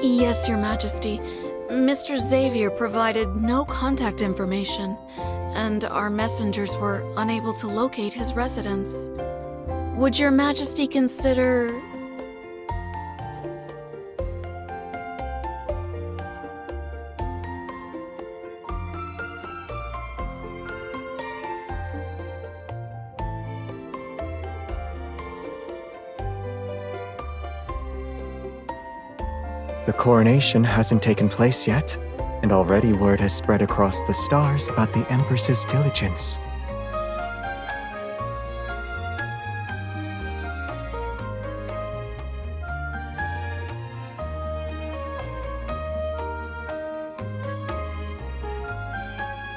Yes, Your Majesty. Mr. Xavier provided no contact information, and our messengers were unable to locate his residence. Would Your Majesty consider... The coronation hasn't taken place yet, and already word has spread across the stars about the Empress's diligence.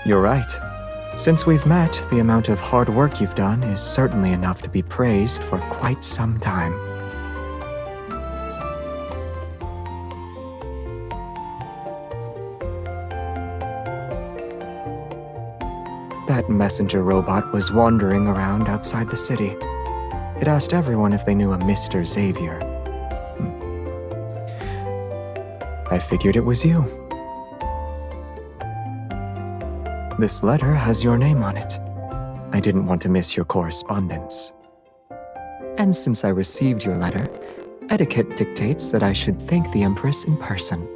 You're right. Since we've met, the amount of hard work you've done is certainly enough to be praised for quite some time. That messenger robot was wandering around outside the city. It asked everyone if they knew a Mr. Xavier. I figured it was you. This letter has your name on it. I didn't want to miss your correspondence. And since I received your letter, etiquette dictates that I should thank the Empress in person.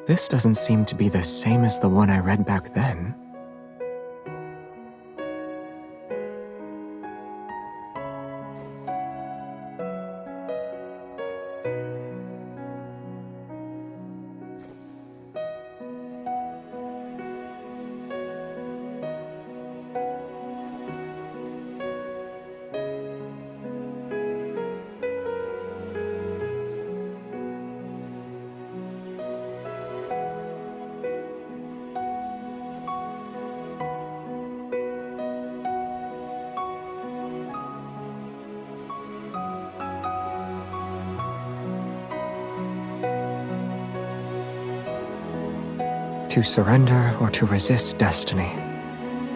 This doesn't seem to be the same as the one I read back then. To surrender or to resist destiny?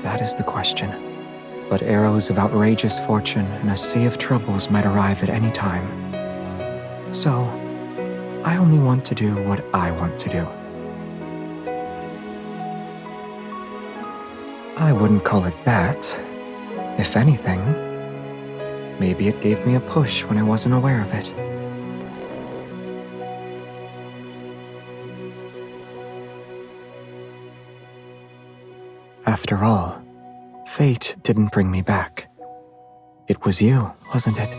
That is the question. But arrows of outrageous fortune and a sea of troubles might arrive at any time. So, I only want to do what I want to do. I wouldn't call it that. If anything, maybe it gave me a push when I wasn't aware of it. After all, fate didn't bring me back. It was you, wasn't it?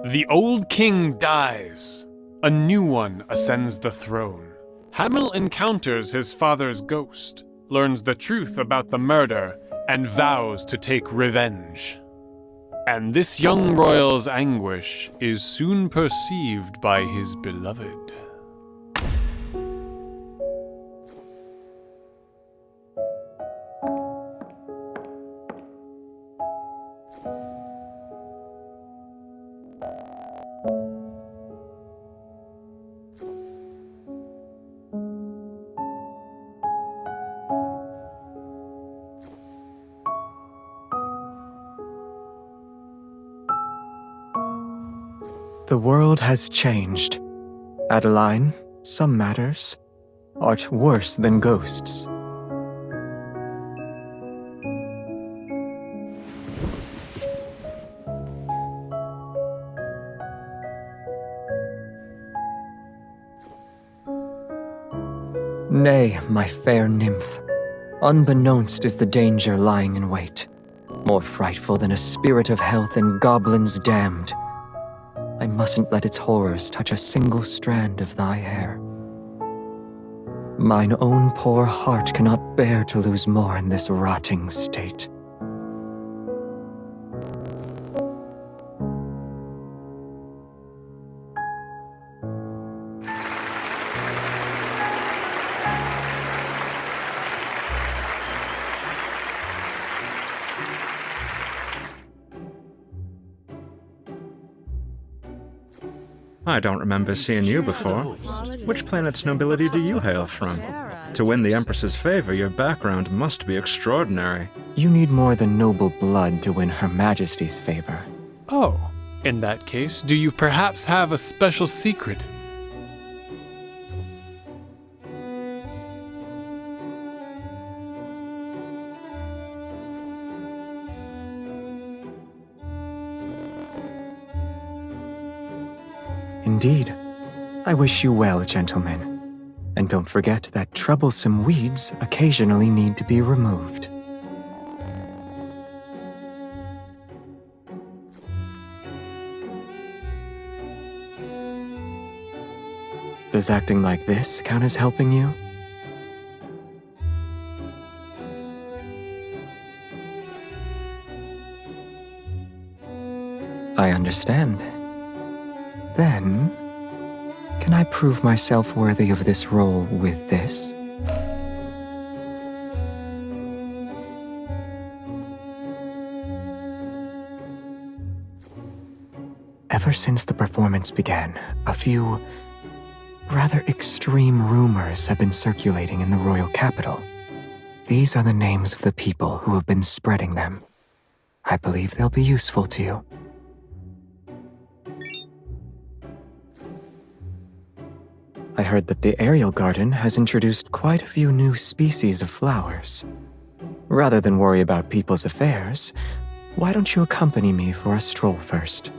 The old king dies. A new one ascends the throne. Hamil encounters his father's ghost, learns the truth about the murder, and vows to take revenge. And this young royal's anguish is soon perceived by his beloved. The world has changed. Adeline, some matters art worse than ghosts. Nay, my fair nymph. Unbeknownst is the danger lying in wait, more frightful than a spirit of health and goblins damned. I mustn't let its horrors touch a single strand of thy hair. Mine own poor heart cannot bear to lose more in this rotting state. I don't remember seeing you before. Which planet's nobility do you hail from? To win the Empress's favor, your background must be extraordinary. You need more than noble blood to win Her Majesty's favor. Oh, in that case, do you perhaps have a special secret? Indeed. I wish you well, gentlemen. And don't forget that troublesome weeds occasionally need to be removed. Does acting like this count as helping you? I understand. Then, can I prove myself worthy of this role with this? Ever since the performance began, a few rather extreme rumors have been circulating in the royal capital. These are the names of the people who have been spreading them. I believe they'll be useful to you. I heard that the aerial garden has introduced quite a few new species of flowers. Rather than worry about people's affairs, why don't you accompany me for a stroll first?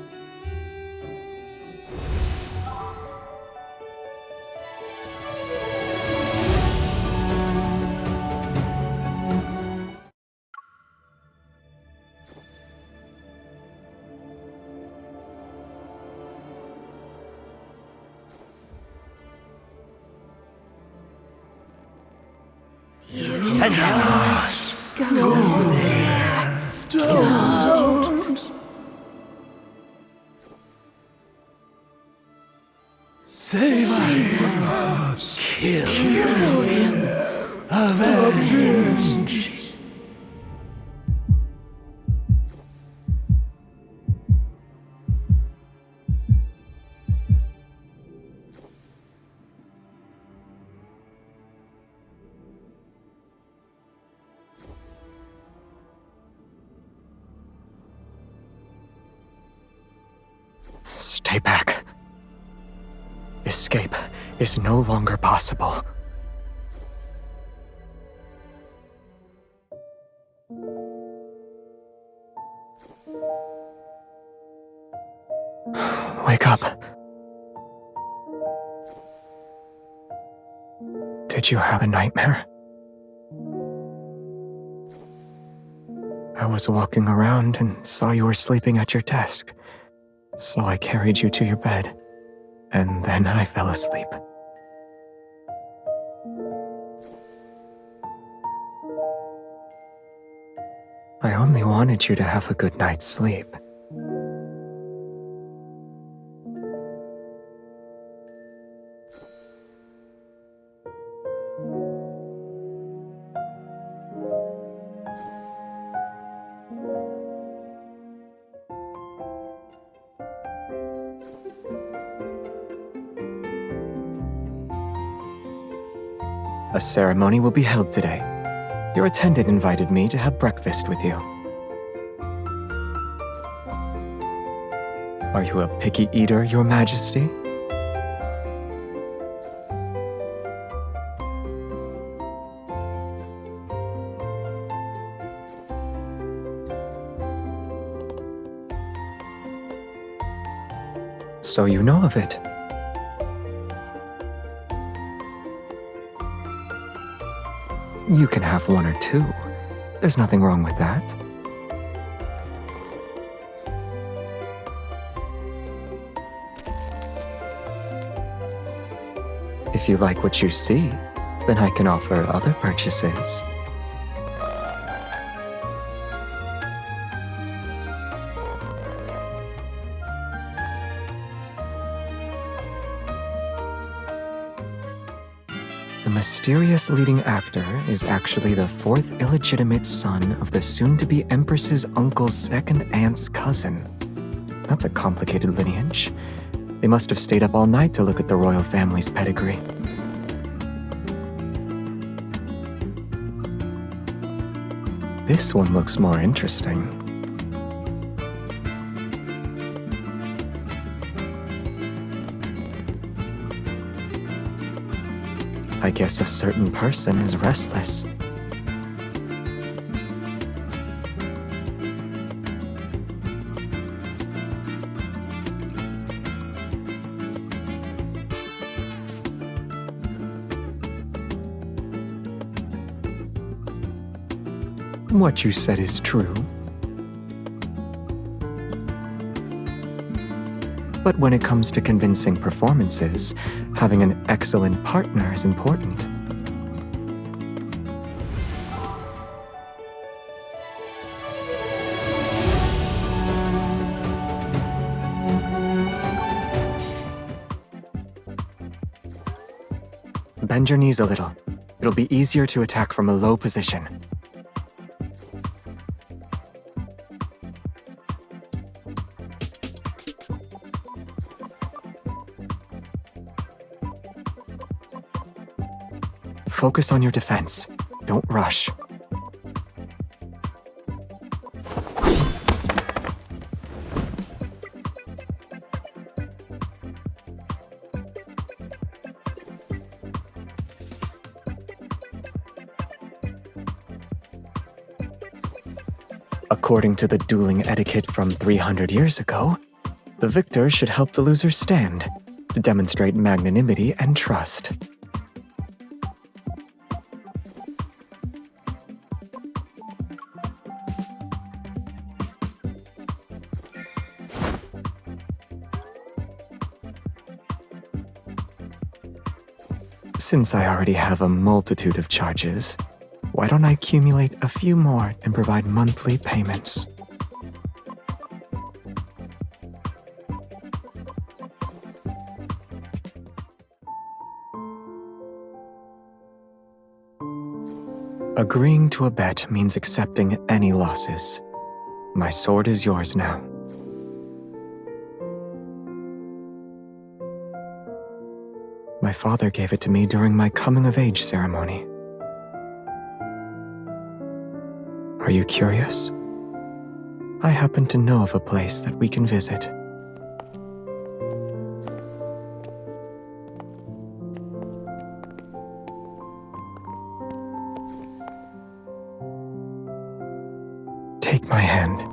Stay back. Escape is no longer possible. Wake up. Did you have a nightmare? I was walking around and saw you were sleeping at your desk. So I carried you to your bed, and then I fell asleep. I only wanted you to have a good night's sleep. A ceremony will be held today. Your attendant invited me to have breakfast with you. Are you a picky eater, Your Majesty? So you know of it. You can have one or two. There's nothing wrong with that. If you like what you see, then I can offer other purchases. The mysterious leading actor is actually the fourth illegitimate son of the soon-to-be Empress's uncle's second aunt's cousin. That's a complicated lineage. They must have stayed up all night to look at the royal family's pedigree. This one looks more interesting. I guess a certain person is restless. What you said is true. But when it comes to convincing performances, having an excellent partner is important. Bend your knees a little. It'll be easier to attack from a low position. Focus on your defense. Don't rush. According to the dueling etiquette from 300 years ago, the victor should help the loser stand to demonstrate magnanimity and trust. Since I already have a multitude of charges, why don't I accumulate a few more and provide monthly payments? Agreeing to a bet means accepting any losses. My sword is yours now. My father gave it to me during my coming-of-age ceremony. Are you curious? I happen to know of a place that we can visit. Take my hand.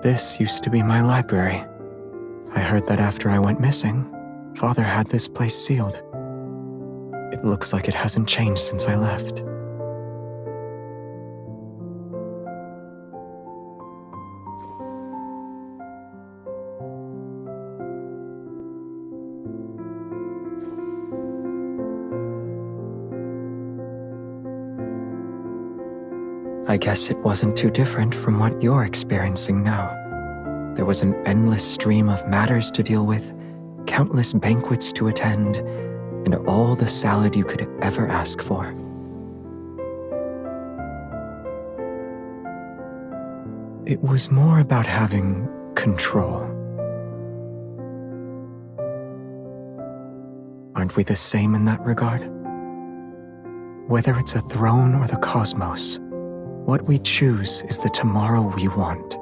This used to be my library. I heard that after I went missing, Father had this place sealed. It looks like it hasn't changed since I left. I guess it wasn't too different from what you're experiencing now. There was an endless stream of matters to deal with, countless banquets to attend, and all the salad you could ever ask for. It was more about having control. Aren't we the same in that regard? Whether it's a throne or the cosmos, what we choose is the tomorrow we want.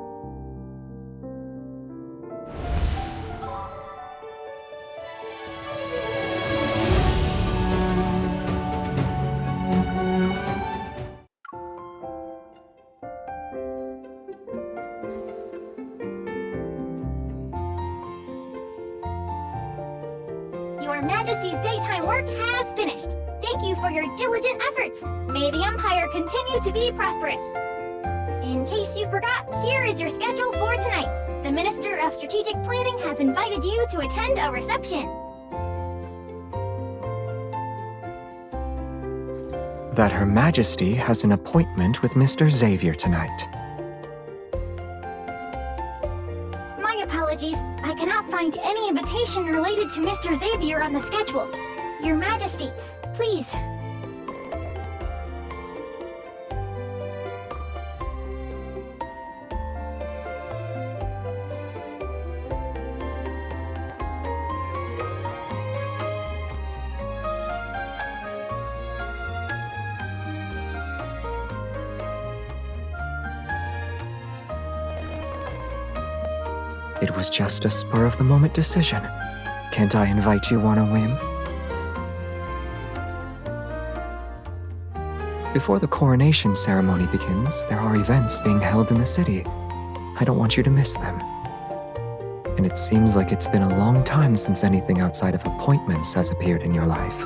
Our Majesty's daytime work has finished. Thank you for your diligent efforts. May the Empire continue to be prosperous. In case you forgot, here is your schedule for tonight. The Minister of Strategic Planning has invited you to attend a reception. That Her Majesty has an appointment with Mr. Xavier tonight. My apologies. I cannot find any invitation related to Mr. Xavier on the schedule. Your Majesty, please. It was just a spur-of-the-moment decision. Can't I invite you on a whim? Before the coronation ceremony begins, there are events being held in the city. I don't want you to miss them. And it seems like it's been a long time since anything outside of appointments has appeared in your life.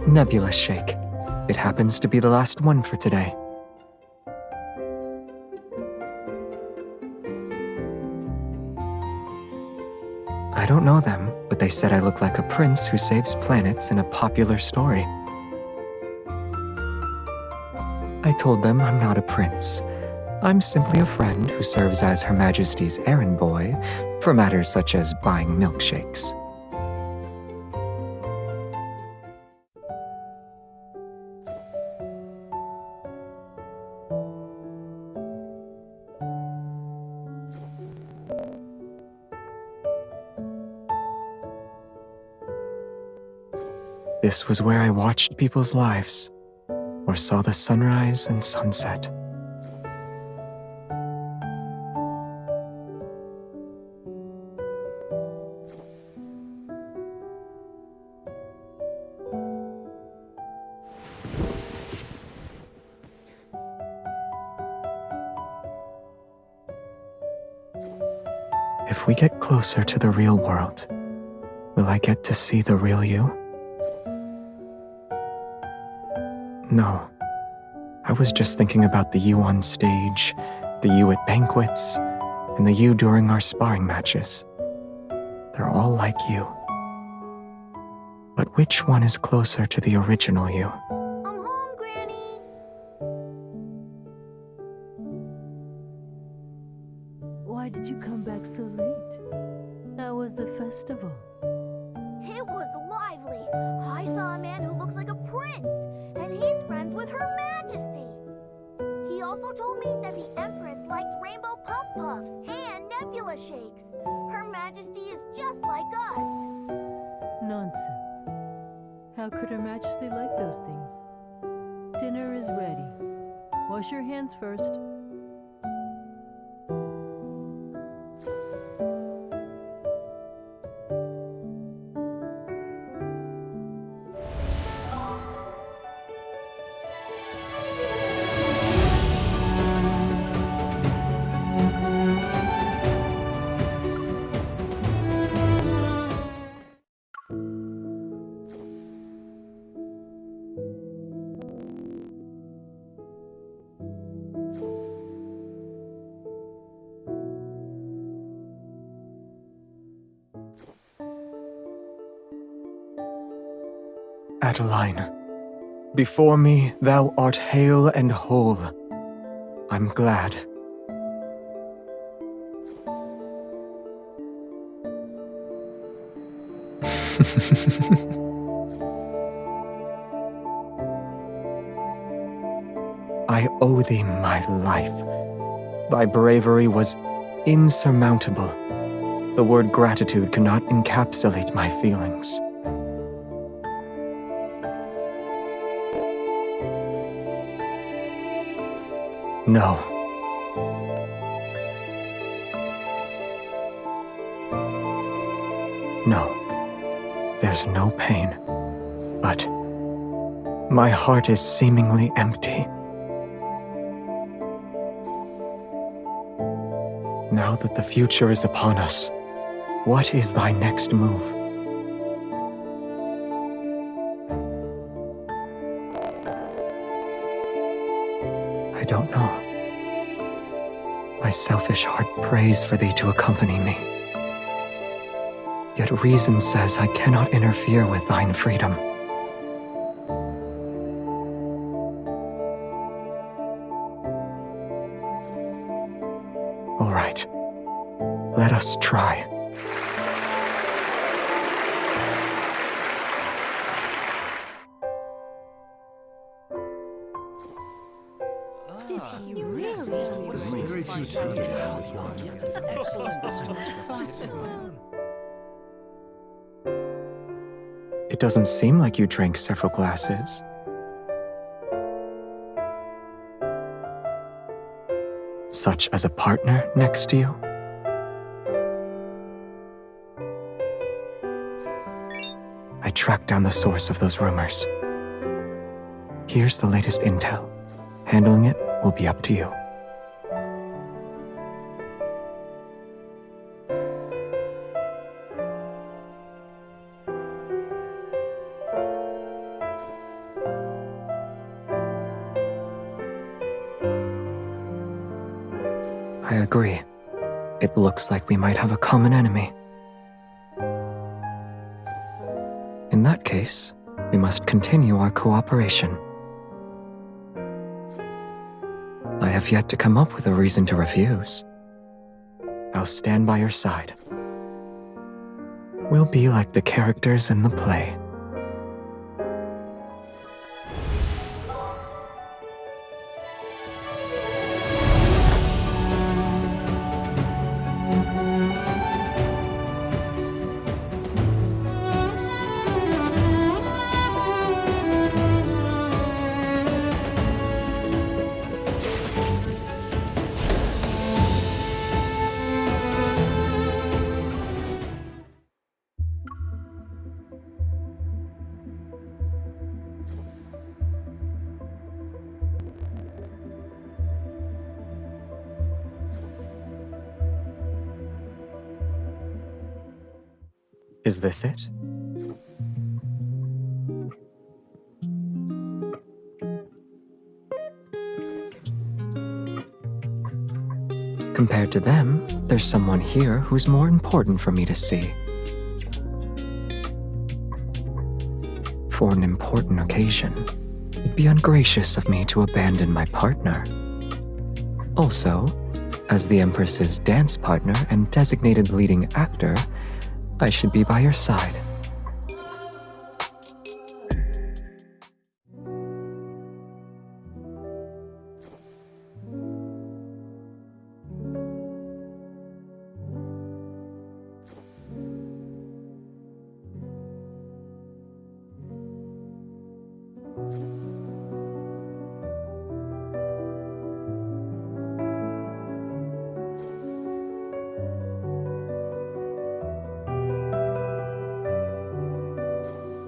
Nebula Shake. It happens to be the last one for today. I don't know them, but they said I look like a prince who saves planets in a popular story. I told them I'm not a prince. I'm simply a friend who serves as Her Majesty's errand boy for matters such as buying milkshakes. This was where I watched people's lives, or saw the sunrise and sunset. If we get closer to the real world, will I get to see the real you? No. I was just thinking about the you on stage, the you at banquets, and the you during our sparring matches. They're all like you. But which one is closer to the original you? I'm home, Granny. Why did you come back so late? How was the festival? It was lively. I saw a man who looks like a prince, and he's friends with Her Majesty. He also told me that the Empress likes rainbow puff puffs and nebula shakes. Her Majesty is just like us. Nonsense. How could Her Majesty like those things? Dinner is ready. Wash your hands first. Adeline, before me thou art hale and whole. I'm glad. I owe thee my life. Thy bravery was insurmountable. The word gratitude cannot encapsulate my feelings. No. No. There's no pain. But My heart is seemingly empty. Now that the future is upon us, what is thy next move? I don't know. My selfish heart prays for thee to accompany me. Yet reason says I cannot interfere with thine freedom. All right, let us try. It doesn't seem like you drank several glasses. Such as a partner next to you? I tracked down the source of those rumors. Here's the latest intel. Handling it will be up to you. I agree. It looks like we might have a common enemy. In that case, we must continue our cooperation. I have yet to come up with a reason to refuse. I'll stand by your side. We'll be like the characters in the play. Is this it? Compared to them, there's someone here who's more important for me to see. For an important occasion, it'd be ungracious of me to abandon my partner. Also, as the Empress's dance partner and designated leading actor, I should be by your side.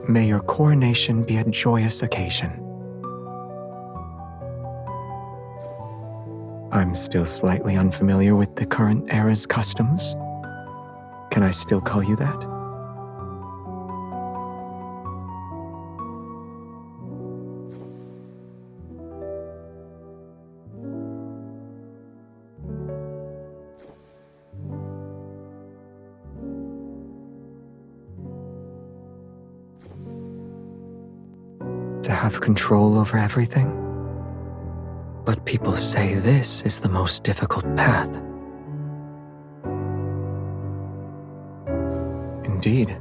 May your coronation be a joyous occasion. I'm still slightly unfamiliar with the current era's customs. Can I still call you that? To have control over everything? But people say this is the most difficult path. Indeed,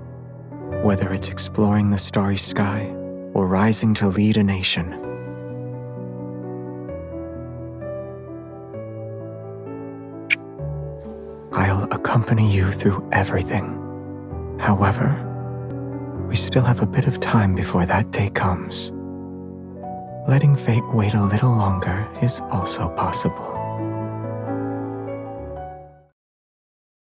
whether it's exploring the starry sky or rising to lead a nation. I'll accompany you through everything. However, we still have a bit of time before that day comes. Letting fate wait a little longer is also possible.